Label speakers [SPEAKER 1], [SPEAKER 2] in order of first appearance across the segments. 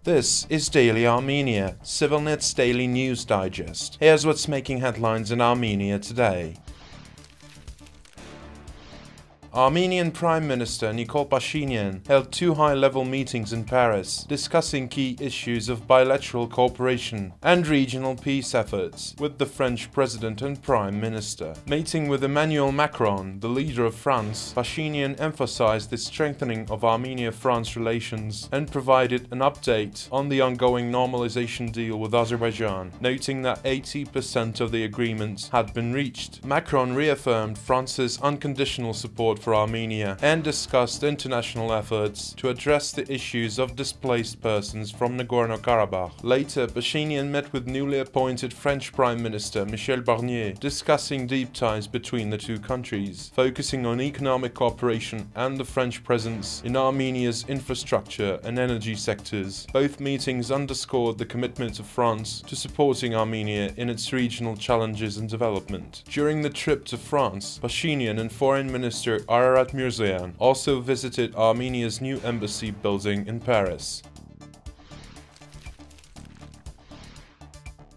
[SPEAKER 1] This is Daily Armenia, ＳիվիլNeթ's daily news digest. Here's what's making headlines in Armenia today. Armenian Prime Minister Nikol Pashinyan held two high-level meetings in Paris, discussing key issues of bilateral cooperation and regional peace efforts with the French President and Prime Minister. Meeting with Emmanuel Macron, the leader of France, Pashinyan emphasized the strengthening of Armenia-France relations and provided an update on the ongoing normalization deal with Azerbaijan, noting that 80% of the agreements had been reached. Macron reaffirmed France's unconditional support for Armenia and discussed international efforts to address the issues of displaced persons from Nagorno-Karabakh. Later, Pashinyan met with newly appointed French Prime Minister Michel Barnier, discussing deep ties between the two countries, focusing on economic cooperation and the French presence in Armenia's infrastructure and energy sectors. Both meetings underscored the commitment of France to supporting Armenia in its regional challenges and development. During the trip to France, Pashinyan and Foreign Minister Ararat Mirzoyan also visited Armenia's new embassy building in Paris.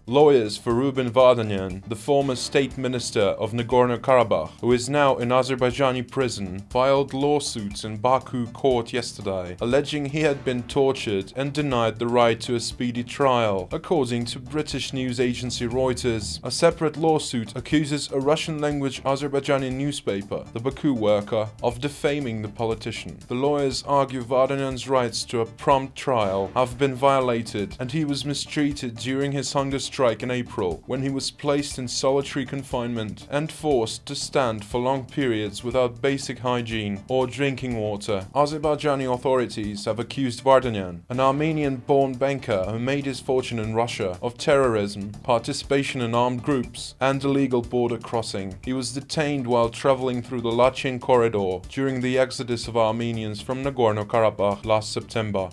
[SPEAKER 1] Lawyers for Ruben Vardanyan, the former state minister of Nagorno-Karabakh, who is now in Azerbaijani prison, filed lawsuits in Baku court yesterday, alleging he had been tortured and denied the right to a speedy trial. According to British news agency Reuters, a separate lawsuit accuses a Russian-language Azerbaijani newspaper, the Baku Worker, of defaming the politician. The lawyers argue Vardanyan's rights to a prompt trial have been violated and he was mistreated during his hunger strike in April, when he was placed in solitary confinement and forced to stand for long periods without basic hygiene or drinking water. Azerbaijani authorities have accused Vardanyan, an Armenian-born banker who made his fortune in Russia, of terrorism, participation in armed groups, and illegal border crossing. He was detained while traveling through the Lachin corridor during the exodus of Armenians from Nagorno-Karabakh last September.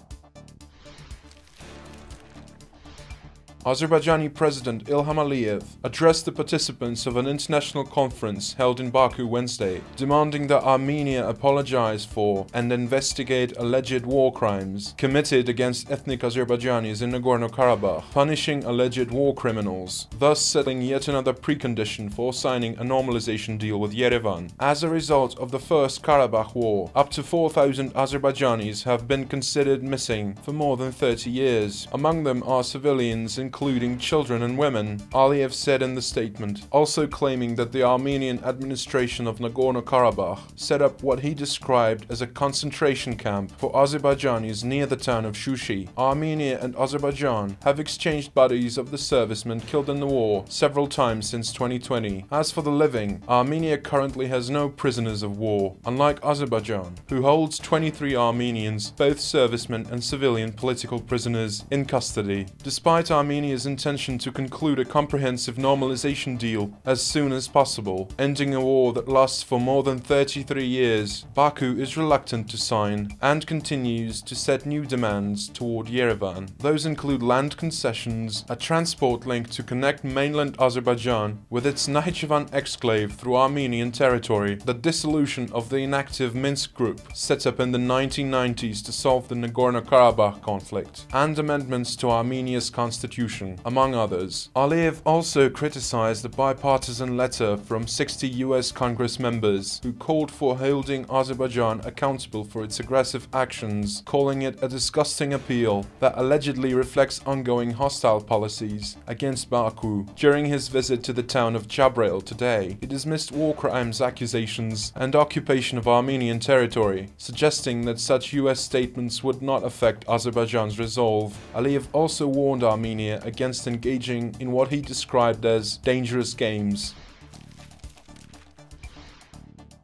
[SPEAKER 1] Azerbaijani President Ilham Aliyev addressed the participants of an international conference held in Baku Wednesday, demanding that Armenia apologize for and investigate alleged war crimes committed against ethnic Azerbaijanis in Nagorno-Karabakh, punishing alleged war criminals, thus setting yet another precondition for signing a normalization deal with Yerevan. As a result of the First Karabakh War, up to 4,000 Azerbaijanis have been considered missing for more than 30 years. Among them are civilians including children and women, Aliyev said in the statement, also claiming that the Armenian administration of Nagorno-Karabakh set up what he described as a concentration camp for Azerbaijanis near the town of Shushi. Armenia and Azerbaijan have exchanged bodies of the servicemen killed in the war several times since 2020. As for the living, Armenia currently has no prisoners of war, unlike Azerbaijan, who holds 23 Armenians, both servicemen and civilian political prisoners, in custody. Despite Armenia's intention to conclude a comprehensive normalization deal as soon as possible, ending a war that lasts for more than 33 years, Baku is reluctant to sign and continues to set new demands toward Yerevan. Those include land concessions, a transport link to connect mainland Azerbaijan with its Nakhchivan exclave through Armenian territory, the dissolution of the inactive Minsk group set up in the 1990s to solve the Nagorno-Karabakh conflict, and amendments to Armenia's constitution, among others. Aliyev also criticized the bipartisan letter from 60 US Congress members who called for holding Azerbaijan accountable for its aggressive actions, calling it a disgusting appeal that allegedly reflects ongoing hostile policies against Baku. During his visit to the town of Jabrayil today, he dismissed war crimes accusations and occupation of Armenian territory, suggesting that such US statements would not affect Azerbaijan's resolve. Aliyev also warned Armenia against engaging in what he described as dangerous games.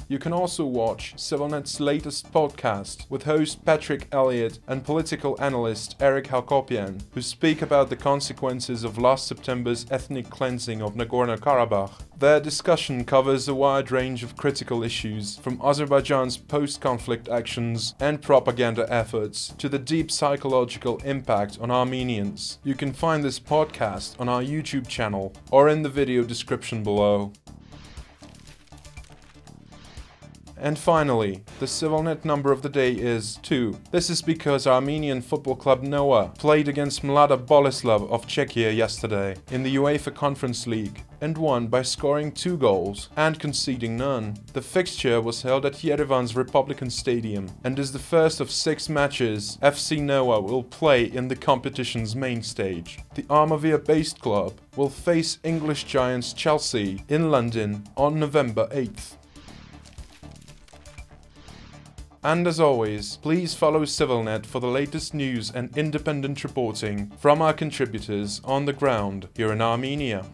[SPEAKER 1] You can also watch SivilNeթ's latest podcast with host Patrick Elliott and political analyst Eric Hakopian, who speak about the consequences of last September's ethnic cleansing of Nagorno-Karabakh. Their discussion covers a wide range of critical issues, from Azerbaijan's post-conflict actions and propaganda efforts to the deep psychological impact on Armenians. You can find this podcast on our YouTube channel or in the video description below. And finally, the СивилНет number of the day is 2. This is because Armenian football club Noah played against Mlada Boleslav of Czechia yesterday in the UEFA Conference League and won by scoring 2 goals and conceding none. The fixture was held at Yerevan's Republican Stadium and is the first of 6 matches FC Noah will play in the competition's main stage. The Armavir-based club will face English giants Chelsea in London on November 8th. And as always, please follow СивиlNet for the latest news and independent reporting from our contributors on the ground here in Armenia.